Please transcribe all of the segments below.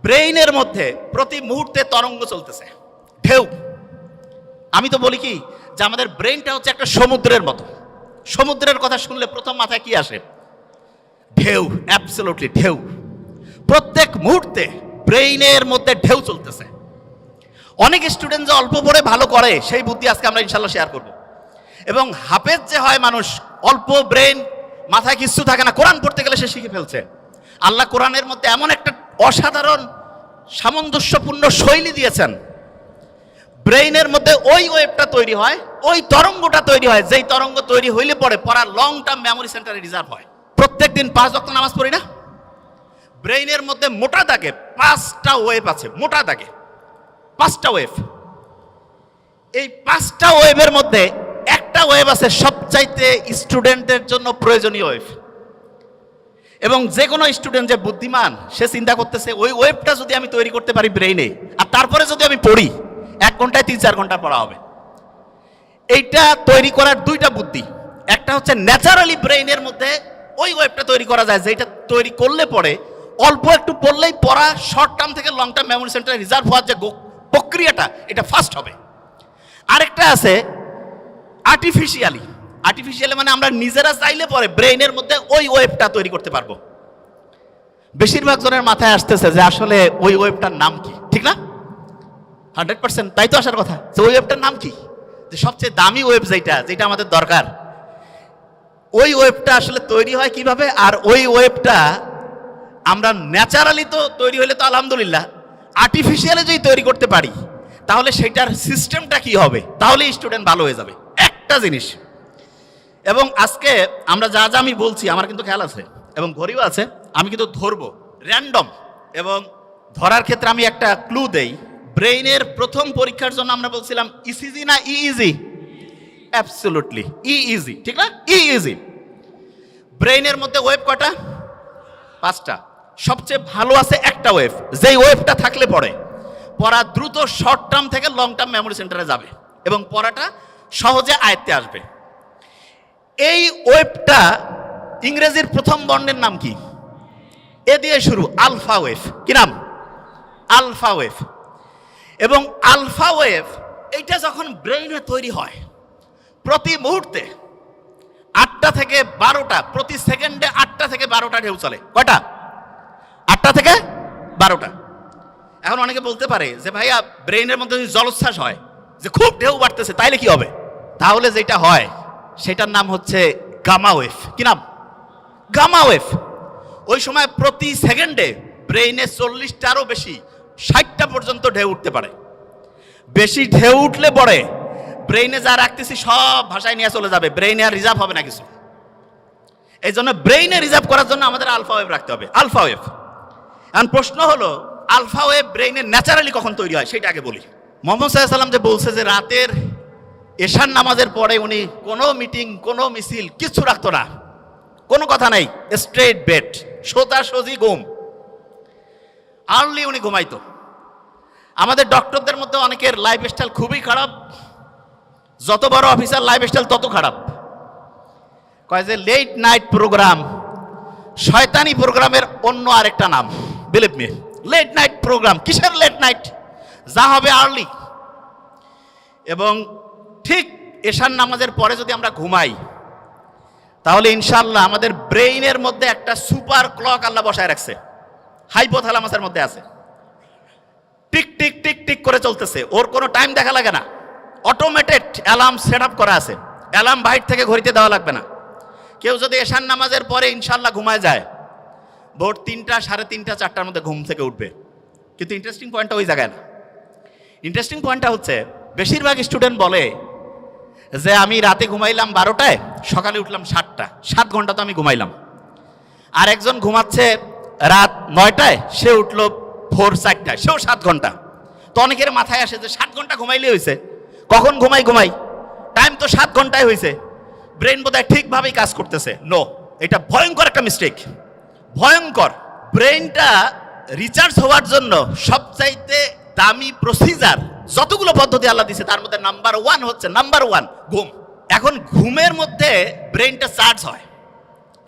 ব্রেইনের মধ্যে প্রতি মুহূর্তে তরঙ্গ চলতেছে, ঢেউ। আমি তো বলি কি যে আমাদের ব্রেইনটা হচ্ছে একটা সমুদ্রের মতো। সমুদ্রের কথা শুনলে প্রথম মাথায় কি আসে? ঢেউ, অ্যাবসলিউটলি ঢেউ। প্রত্যেক মুহূর্তে ব্রেইনের মধ্যে ঢেউ চলতেছে। অনেক স্টুডেন্ট যে অল্প পড়ে ভালো করে সেই বুদ্ধি আজকে আমরা ইনশাল্লাহ শেয়ার করব। এবং হাফেজ যে হয় মানুষ, অল্প ব্রেন, মাথায় কিছু থাকে না, কোরআন পড়তে গেলে সে শিখে ফেলছে। আল্লাহ কোরআনের মধ্যে এমন একটা অসাধারণ সামঞ্জস্যপূর্ণ শৈলী দিয়েছেন, ব্রেইনের মধ্যে ওই ওয়েভটা তৈরি হয়, ওই তরঙ্গটা তৈরি হয়, যেই তরঙ্গ তৈরি হইলে পরে পড়ার লং টার্ম মেমোরি সেন্টারে রিজার্ভ হয়। প্রত্যেকদিন 5 ওয়াক্ত নামাজ পড়ি না, ব্রেইনের মধ্যে মোটা দাগে 5টা ওয়েভ আছে, মোটা দাগে 5টা ওয়েভ। এই 5টা ওয়েভের মধ্যে একটা ওয়েভ আছে সবচাইতে স্টুডেন্টের জন্য প্রয়োজনীয় ওয়েভ। এবং যে কোনো স্টুডেন্ট যে বুদ্ধিমান সে চিন্তা করতেছে ওই ওয়েভটা যদি আমি তৈরি করতে পারি ব্রেইনে, আর তারপরে যদি আমি পড়ি, 1 ঘন্টায় 3-4 ঘন্টা পড়া হবে। এইটা তৈরি করার 2টা বুদ্ধি। একটা হচ্ছে ন্যাচারালি ব্রেইনের মধ্যে ওই ওয়েভটা তৈরি করা যায়, যেটা তৈরি করলে পরে অল্প একটু পড়লেই পড়া শর্ট টার্ম থেকে লং টার্ম মেমোরি সেন্টারে রিজার্ভ হওয়ার যে প্রক্রিয়াটা, এটা ফাস্ট হবে। আরেকটা আছে আর্টিফিশিয়ালি। আর্টিফিশিয়ালি মানে আমরা নিজেরা চাইলে পরে ব্রেইনের মধ্যে ওই ওয়েভটা তৈরি করতে পারবো। বেশিরভাগ জনের মাথায় আসতেছে যে আসলে ওই ওয়েভটার নাম কি, ঠিক না? 100% তাই তো আসার কথা যে ওই ওয়েভটার নাম কি, যে সবচেয়ে দামি ওয়েভ যেটা আমাদের দরকার, ওই ওয়েভটা আসলে তৈরি হয় কিভাবে? আর ওই ওয়েভটা আমরা ন্যাচারালি তো তৈরি হলে তো আলহামদুলিল্লাহ, আর্টিফিশিয়ালি যদি তৈরি করতে পারি তাহলে সেটার সিস্টেমটা কি হবে, তাহলে স্টুডেন্ট ভালো হয়ে যাবে। একটা জিনিস, এবং আজকে আমরা যা যা আমি বলছি আমার কিন্তু খেয়াল আছে এবং ঘড়িও আছে, আমি কিন্তু ধরবো র্যান্ডম। এবং ধরার ক্ষেত্রে আমি একটা ক্লু দেই। ব্রেইনের প্রথম পরীক্ষার জন্য আমরা বলছিলাম ইসিজি না ইইজি? অ্যাবসলিউটলি ইইজি, ঠিক না? ইইজি। ব্রেইনের মধ্যে ওয়েভ কটা? 5টা। সবচেয়ে ভালো আছে একটা ওয়েভ, যেই ওয়েভটা থাকলে পড়ে পড়া দ্রুত শর্ট টার্ম থেকে লং টার্ম মেমোরি সেন্টারে যাবে এবং পড়াটা সহজে আয়ত্তে আসবে। এই ওয়েভটা ইংরেজির প্রথম বর্ণের নাম কি? এ দিয়ে শুরু, আলফা ওয়েভ। কি নাম? Alpha wave. এবং আলফা ওয়েভ এইটা যখন ব্রেইনে তৈরি হয়, প্রতি মুহূর্তে 8টা থেকে 12টা, প্রতি সেকেন্ডে 8টা থেকে 12টা ঢেউ চলে। কয়টা? 8টা থেকে 12টা। এখন অনেকে বলতে পারে যে ভাইয়া ব্রেইনের মধ্যে যদি জলোচ্ছ্বাস হয়, যে খুব ঢেউ বাড়তেছে, তাইলে কি হবে? তাহলে যেটা হয় সেটার নাম হচ্ছে গামা ওয়েভ। কি নাম? Gamma wave. ওই সময় প্রতি সেকেন্ডে ব্রেইনে 40টারও বেশি, 60টা পর্যন্ত ঢেউ উঠতে পারে। বেশি ঢেউ উঠলে পরে ব্রেইনে যা রাখতেছি সব ভাষায় নিয়ে চলে যাবে, ব্রেইনে আর রিজার্ভ হবে না কিছু। এই জন্য ব্রেইনে রিজার্ভ করার জন্য আমাদের আলফা ওয়েভ রাখতে হবে, আলফা ওয়েভ। এখন প্রশ্ন হলো আলফা ওয়েভ ব্রেইনে ন্যাচারালি কখন তৈরি হয় সেটা আগে বলি। মোহাম্মদ সাল্লাল্লাহু আলাইহি ওয়াসাল্লাম যে বলছে যে রাতের এশার নামাজের পরে উনি কোনো মিটিং, কোনো মিছিল কিছু রাখতো না, কোনো কথা নাই, স্ট্রেট বেড, সোজাসুজি ঘুম। আর্লি উনি ঘুমাইতো। আমাদের ডক্টরদের মধ্যে অনেকের লাইফস্টাইল খুবই খারাপ, যত বড় অফিসার লাইফস্টাইল তত খারাপ। কয় যে লেট নাইট প্রোগ্রাম, শয়তানি প্রোগ্রামের অন্য আরেকটা নাম, believe me. Late night programme, কিসের লেট নাইট? যা হবে আর্লি। এবং ঠিক এশার নামাজের পরে যদি আমরা ঘুমাই তাহলে ইনশাআল্লাহ আমাদের ব্রেইনের মধ্যে একটা সুপার ক্লক আল্লাহ বসায় রাখছে, হাইপোথ্যালামাসের মধ্যে আছে, টিক টিক টিক টিক করে চলতেছে। ওর কোনো টাইম দেখা লাগে না, অটোমেটেড অ্যালার্ম সেট আপ করা আছে, অ্যালার্ম বাইরে থেকে ঘড়িতে দেওয়া লাগবে না। কেউ যদি এশার নামাজের পরে ইনশাআল্লাহ ঘুমায় যায়, ভোর 3টা, 3:30, 4টার মধ্যে ঘুম থেকে উঠবে। কিন্তু ইন্টারেস্টিং পয়েন্টটা ওই জায়গায় না। ইন্টারেস্টিং পয়েন্টটা হচ্ছে বেশিরভাগ স্টুডেন্ট বলে যে আমি রাতে ঘুমাইলাম 12টায়, সকালে উঠলাম 7টা, 7 ঘন্টা তো আমি ঘুমাইলাম। আর একজন ঘুমাচ্ছে রাত 9টায়, সে উঠলো ভোর 4টায়, সেও 7 ঘন্টা। তো অনেকের মাথায় আসে যে 7 ঘন্টা ঘুমাইলে হয়েছে, কখন ঘুমাই, টাইম তো 7 ঘন্টায় হয়েছে, ব্রেন বোধহয় ঠিকভাবেই কাজ করতেছে। নো, এটা ভয়ঙ্কর একটা মিস্টেক, ভয়ঙ্কর। ব্রেনটা রিচার্জ হওয়ার জন্য সবচাইতে দামি প্রসিজার যতগুলো পদ্ধতি আল্লাহ দিয়েছে তার মধ্যে নাম্বার 1 হচ্ছে ঘুম। এখন ঘুমের মধ্যে ব্রেনটা চার্জ হয়,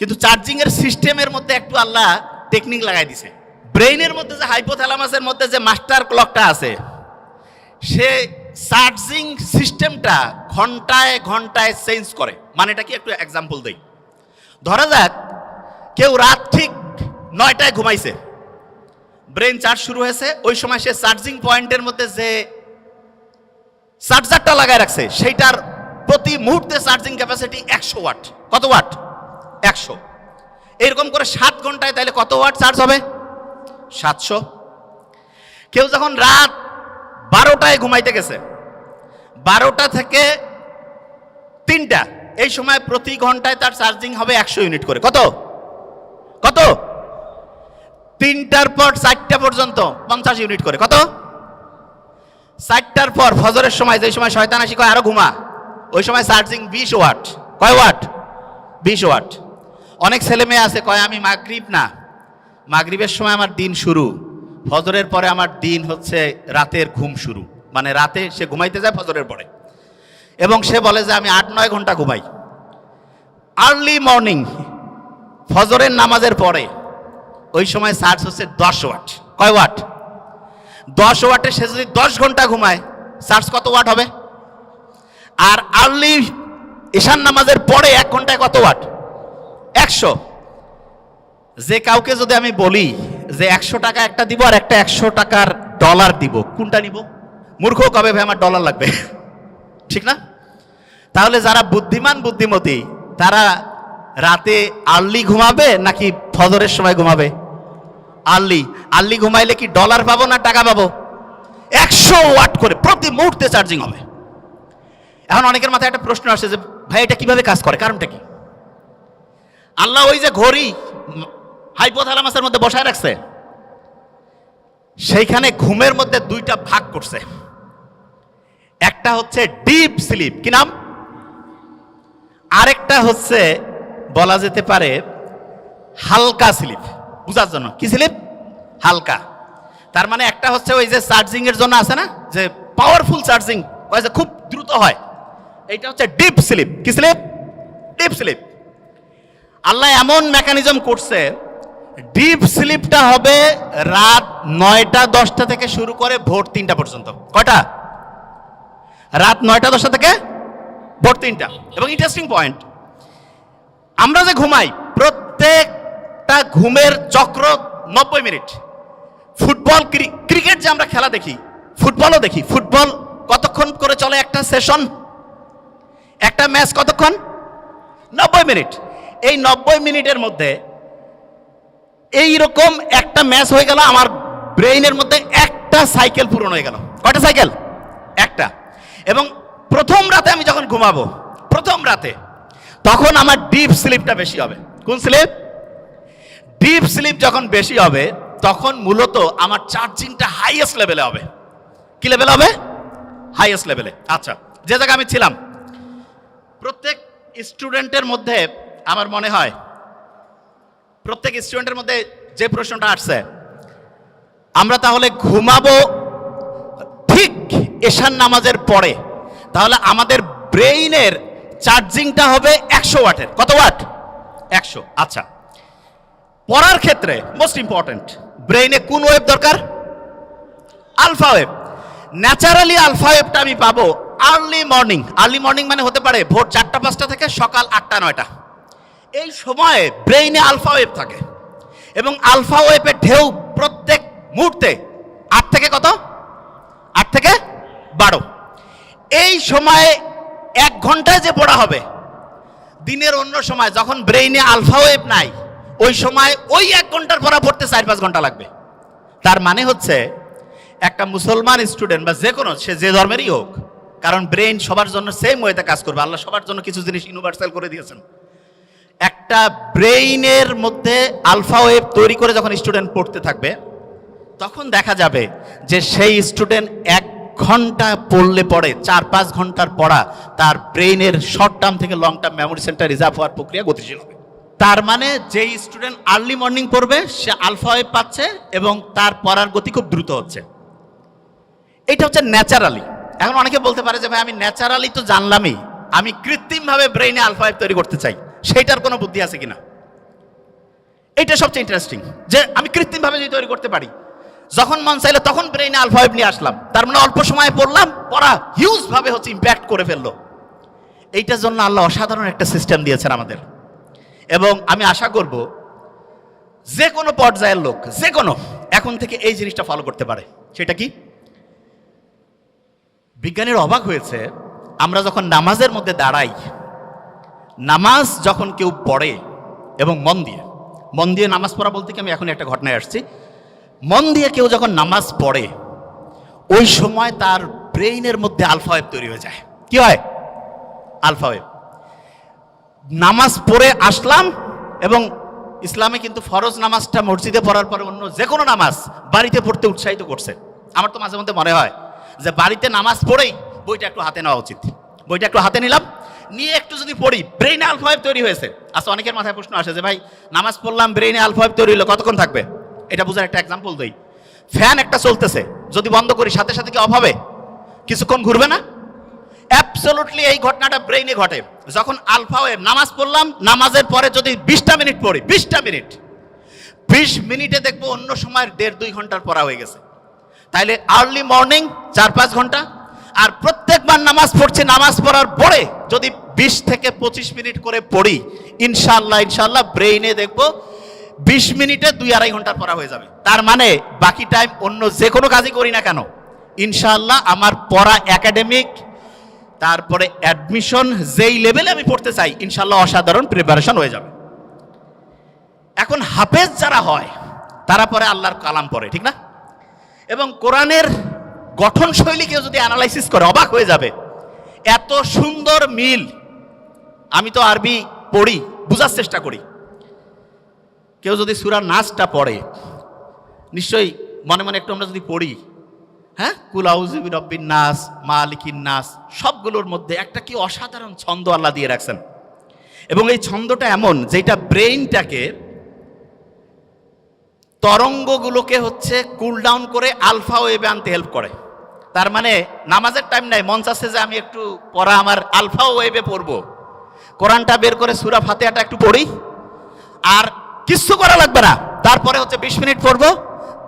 কিন্তু চার্জিং এর সিস্টেমের মধ্যে একটু আল্লাহ টেকনিক লাগাই দিছে। ব্রেইনের মধ্যে যে হাইপোথ্যালামাসের মধ্যে যে মাস্টার ক্লকটা আছে, সে চার্জিং সিস্টেমটা ঘন্টায় ঘন্টায় চেঞ্জ করে। মানে এটা কি একটু এক্সাম্পল দেই। ধরা যাক কেউ রাত ঠিক 9টায় ঘুমাইছে, ব্রেন চার্জ শুরু হয়েছে, ওই সময় সে চার্জিং পয়েন্টের মধ্যে যে চার্জারটা লাগায় রাখছে সেইটার প্রতি মুহূর্তে চার্জিং ক্যাপাসিটি 100 ওয়াট। কত ওয়াট? 100। এরকম করে 7 ঘন্টায় তাহলে কত ওয়াট চার্জ হবে? 700। কেউ যখন রাত 12টায় ঘুমাইতে গেছে, 12টা থেকে 3টা, এই সময় প্রতি ঘন্টায় তার চার্জিং হবে 100 ইউনিট করে। কত কত? 3টার পর 4টা পর্যন্ত 50 ইউনিট করে। কত? 4টার পর ফজরের সময়, যে সময় শয়তান আসি কয় আরো ঘুমা, ওই সময় চার্জিং 20 ওয়াট। কয় ওয়াট? 20 ওয়াট। অনেক ছেলে মেয়ে আছে কয় আমি মাগরিব না, মাগরিবের সময় আমার দিন শুরু, ফজরের পরে আমার দিন হচ্ছে রাতের ঘুম শুরু। মানে রাতে সে ঘুমাইতে যায় ফজরের পরে, এবং সে বলে যে আমি 8-9 ঘন্টা ঘুমাই। আর্লি মর্নিং ফজরের নামাজের পরে ওই সময় চার্জ হচ্ছে 10 ওয়াট। কয় ওয়াট? 10 ওয়াটে সে যদি 10 ঘন্টা ঘুমায়, চার্জ কত ওয়াট হবে? আর আর্লি ঈশান নামাজের পরে 1 ঘন্টায় কত ওয়াট? 100। যে কাউকে যদি আমি বলি যে 100 টাকা একটা দিব আর একটা 100 টাকার ডলার দিব, কোনটা নিব? মূর্খ কবে ভাই আমার ডলার লাগবে, ঠিক না? তাহলে যারা বুদ্ধিমান বুদ্ধিমতী তারা রাতে আর্লি ঘুমাবে নাকি ফজরের সময় ঘুমাবে? আর্লি। আর্লি ঘুমাইলে কি ডলার পাবো না টাকা পাবো? 100 ওয়াট করে প্রতি মুহূর্তে চার্জিং হবে। এখন অনেকের মাথায় একটা প্রশ্ন আসে যে ভাই এটা কিভাবে কাজ করে, কারণটা কি? আল্লাহ ওই যে ঘড়ি হাইপোথ্যালামাসের মধ্যে বসায় রাখছে, সেইখানে ঘুমের মধ্যে 2টা ভাগ করছে। একটা হচ্ছে ডিপ স্লিপ, কি নাম? আরেকটা হচ্ছে বলা যেতে পারে হালকা স্লিপ। বুঝার জন্য কি স্লিপ? হালকা। তার মানে একটা হচ্ছে ওই যে চার্জিং এর জন্য আছে না, যে পাওয়ারফুল চার্জিং, ওই যে খুব দ্রুত হয়, এইটা হচ্ছে ডিপ স্লিপ। কি স্লিপ? Deep sleep. আল্লাহ এমন মেকানিজম করছে, ডিপ স্লিপটা হবে রাত 9টা-10টা থেকে শুরু করে ভোর 3টা পর্যন্ত। কয়টা? রাত 9টা-10টা থেকে ভোর 3টা। এবং ইন্টারেস্টিং পয়েন্ট, আমরা যে ঘুমাই প্রত্যেকটা ঘুমের চক্র 90 মিনিট। ফুটবল, ক্রিকেট যে আমরা খেলা দেখি, ফুটবলও দেখি, ফুটবল কতক্ষণ করে চলে একটা সেশন, একটা ম্যাচ কতক্ষণ? 90 মিনিট। এই 90 মিনিটের মধ্যে এইরকম একটা ম্যাচ হয়ে গেল, আমার ব্রেইনের মধ্যে একটা সাইকেল পূরণ হয়ে গেল। কয়টা সাইকেল? একটা। এবং প্রথম রাতে আমি যখন ঘুমাবো, প্রথম রাতে, তখন আমার ডিপ স্লিপটা বেশি হবে। কোন স্লিপ? ডিপ স্লিপ যখন বেশি হবে তখন মূলত আমার চার্জিংটা হাইয়েস্ট লেভেলে হবে। কি লেভেল হবে? হাইয়েস্ট লেভেলে। আচ্ছা, যে জায়গায় আমি ছিলাম, প্রত্যেক স্টুডেন্টের মধ্যে আমার মনে হয় প্রত্যেক স্টুডেন্টের মধ্যে যে প্রশ্নটা আসছে, আমরা তাহলে ঘুমাবো ঠিক এশার নামাজের পরে, তাহলে আমাদের ব্রেইনের চার্জিংটা হবে 100 ওয়াটের। কত ওয়াট? 100। আচ্ছা, পড়ার ক্ষেত্রে মোস্ট ইম্পর্টেন্ট, ব্রেইনে কোন ওয়েভ দরকার? Alpha wave. ন্যাচারালি আলফা ওয়েভটা আমি পাবো আর্লি মর্নিং। আর্লি মর্নিং মানে হতে পারে ভোর 4টা-5টা থেকে সকাল 8টা-9টা। এই সময়ে ব্রেইনে আলফা ওয়েভ থাকে, এবং আলফা ওয়েভের ঢেউ প্রত্যেক মুহূর্তে 8 থেকে কত? 8 থেকে 12। এই সময়ে 1 ঘন্টায় যে পড়া হবে, দিনের অন্য সময় যখন ব্রেইনে আলফা ওয়েভ নাই, ওই সময় ওই 1 ঘন্টার পড়া পড়তে 4-5 ঘন্টা লাগবে। তার মানে হচ্ছে একটা মুসলমান স্টুডেন্ট বা যে কোনো, সে যে ধর্মেরই হোক, কারণ ব্রেইন সবার জন্য সেম ওয়েতে কাজ করবে। আল্লাহ সবার জন্য কিছু জিনিস ইউনিভার্সাল করে দিয়েছেন। একটা ব্রেইনের মধ্যে আলফা ওয়েভ তৈরি করে যখন স্টুডেন্ট পড়তে থাকবে, তখন দেখা যাবে যে সেই স্টুডেন্ট 1 ঘন্টা পড়লে পড়ে 4-5 ঘন্টার পড়া তার ব্রেইনের শর্ট টার্ম থেকে long term memory centre reserve হওয়ার প্রক্রিয়া গতিশীল হবে। তার মানে যেই স্টুডেন্ট আর্লি মর্নিং পড়বে সে আলফা ওয়েভ পাচ্ছে এবং তার পড়ার গতি খুব দ্রুত হচ্ছে। এটা হচ্ছে ন্যাচারালি। এখন অনেকে বলতে পারে যে ভাই আমি ন্যাচারালি তো জানলামই, আমি কৃত্রিমভাবে ব্রেইনে আলফা ওয়েভ তৈরি করতে চাই, সেইটার কোনো বুদ্ধি আছে কিনা? এইটা সবচেয়ে ইন্টারেস্টিং, যে আমি কৃত্রিমভাবে যদি তৈরি করতে পারি, যখন মন চাইলো তখন ব্রেইনে আলফা ওয়েভ নিয়ে আসলাম, তার মানে অল্প সময়ে পড়লাম, পড়া হিউজ ভাবে হচ্ছে ইম্প্যাক্ট করে ফেললো। এইটার জন্য আল্লাহ অসাধারণ একটা সিস্টেম দিয়েছেন আমাদের, এবং আমি আশা করব যে কোনো পর্যায়ের লোক যে কোনো এখন থেকে এই জিনিসটা ফলো করতে পারে। সেটা কি? বিজ্ঞানীর অবাক হয়েছে, আমরা যখন নামাজের মধ্যে দাঁড়াই, নামাজ যখন কেউ পড়ে এবং মন দিয়ে নামাজ পড়া বলতে কি আমি এখন একটা ঘটনায় আসছি, মন দিয়ে কেউ যখন নামাজ পড়ে ওই সময় তার ব্রেইনের মধ্যে আলফা ওয়েভ তৈরি হয়ে যায়। কি হয়? Alpha wave. নামাজ পড়ে আসলাম, এবং ইসলামে কিন্তু ফরজ নামাজটা মসজিদে পড়ার পরে অন্য যে কোনো নামাজ বাড়িতে পড়তে উৎসাহিত করছে। আমার তো মাঝে মধ্যে মনে হয় যে বাড়িতে নামাজ পড়েই বইটা একটু হাতে নেওয়া উচিত। বইটা একটু হাতে নিলাম, নিয়ে একটু যদি পড়ি, ব্রেইনে আলফা ওয়েভ তৈরি হয়েছে। আচ্ছা, অনেকের মাথায় প্রশ্ন আসে যে ভাই নামাজ পড়লাম, ব্রেইনে আলফা ওয়েভ তৈরি হলো, কতক্ষণ থাকবে? এটা বোঝার একটা এক্সাম্পল দেই। ফ্যান একটা চলতেছে, যদি বন্ধ করি সাথে সাথে কি অফ হবে? কিছুক্ষণ ঘুরবে না? অ্যাবসলিউটলি এই ঘটনাটা ব্রেইনে ঘটে। যখন আলফা ওয়েভ, নামাজ পড়লাম, নামাজের পরে যদি 20টা মিনিট পড়ি, 20 মিনিটে দেখবো অন্য সময়ের 1.5-2 ঘন্টার পড়া হয়ে গেছে। তাইলে আর্লি মর্নিং 4-5 ঘন্টা, আর প্রত্যেকবার নামাজ পড়ছি, নামাজ পড়ার পরে যদি 20 থেকে 25 মিনিট করে পড়ি, ইনশাআল্লাহ ব্রেইনে দেখবো 20 মিনিটে 2-2.5 ঘন্টার পড়া হয়ে যাবে। তার মানে বাকি টাইম অন্য যে কোনো কাজই করি না কেন, ইনশাআল্লাহ আমার পড়া একাডেমিক, তারপরে অ্যাডমিশন যেই লেভেলে আমি পড়তে চাই, ইনশাআল্লাহ অসাধারণ প্রিপারেশন হয়ে যাবে। এখন হাফেজ যারা হয় তারা পরে আল্লাহর কালাম পড়ে, ঠিক না? এবং কোরআনের গঠন শৈলী কেউ যদি অ্যানালাইসিস করে অবাক হয়ে যাবে, এত সুন্দর মিল। আমি তো আরবি পড়ি, বোঝার চেষ্টা করি। কেউ যদি সূরা নাসটা পড়ে, নিশ্চয়ই মনে মনে একটু আমরা যদি পড়ি, হ্যাঁ, কুল আউযু বিরাব্বিন নাস, মালিকিন নাস, সবগুলোর মধ্যে একটা কি অসাধারণ ছন্দ আল্লাহ দিয়ে রাখছেন। এবং এই ছন্দটা এমন যেটা ব্রেইনটাকে, তরঙ্গগুলোকে হচ্ছে কুল ডাউন করে আলফা ওয়েভে আনতে হেল্প করে। তার মানে নামাজের টাইম নাই, মন চাচ্ছে যে আমি একটু পড়া আমার আলফা ওয়েভে পড়বো, কোরআনটা বের করে সূরা ফাতিহাটা একটু পড়ি, আর কিচ্ছু করা লাগবে না, তারপরে হচ্ছে 20 মিনিট পড়বো,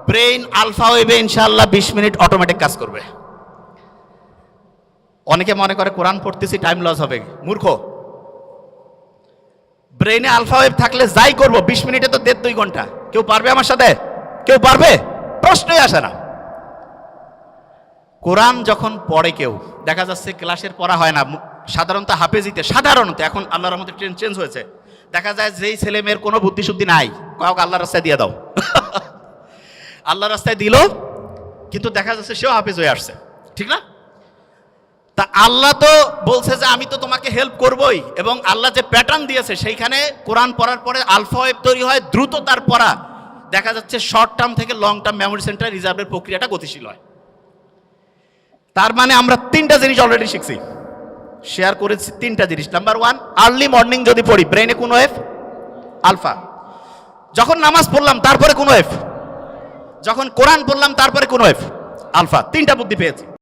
ব্রেইন আলফা ওয়েভে ইনশাআল্লাহ 20 মিনিট অটোমেটিক কাজ করবে। অনেকে মনে করে কোরআন পড়তেছি টাইম লস হবে, মূর্খ। ব্রেইনে আলফা ওয়েভ থাকলে যাই করবো 20 মিনিটে তো 1.5-2 ঘন্টা। কেউ পারবে আমার সাথে? কেউ পারবে? প্রশ্নই আসে না। কোরআন যখন পড়ে কেউ, দেখা যাচ্ছে ক্লাসের পড়া হয় না, সাধারণত হাফেজিতে, সাধারণত এখন আল্লাহর রহমতে ট্রেন্ড চেঞ্জ হয়েছে, দেখা যায় যেই ছেলে মেয়ের কোনো বুদ্ধি শুদ্ধি নাই, কাউকে আল্লাহর রাস্তায় দিয়ে দাও, আল্লাহর রাস্তায় দিল, কিন্তু দেখা যাচ্ছে সেও হাফেজ হয়ে আসছে, ঠিক না? তা আল্লাহ তো বলছে যে আমি তো তোমাকে হেল্প করবই, এবং আল্লাহ যে প্যাটার্ন দিয়েছে সেইখানে কোরআন পড়ার পরে আলফা ওয়েভ তৈরি হয়, দ্রুত তার পড়া, দেখা যাচ্ছে শর্ট টার্ম থেকে লং টার্ম মেমোরি সেন্টার রিজার্ভের প্রক্রিয়াটা গতিশীল হয়। তার মানে আমরা 3টা জিনিস অলরেডি শিখছি, শেয়ার করেছি 3টা জিনিস। নাম্বার 1, আর্লি মর্নিং যদি পড়ি, ব্রেইনে কোন ওয়েভ? আলফা। যখন নামাজ পড়লাম তারপরে কোন ওয়েভ? যখন কোরআন পড়লাম তারপরে কোন ওয়েভ? আলফা। 3টা বুদ্ধি পেয়েছি।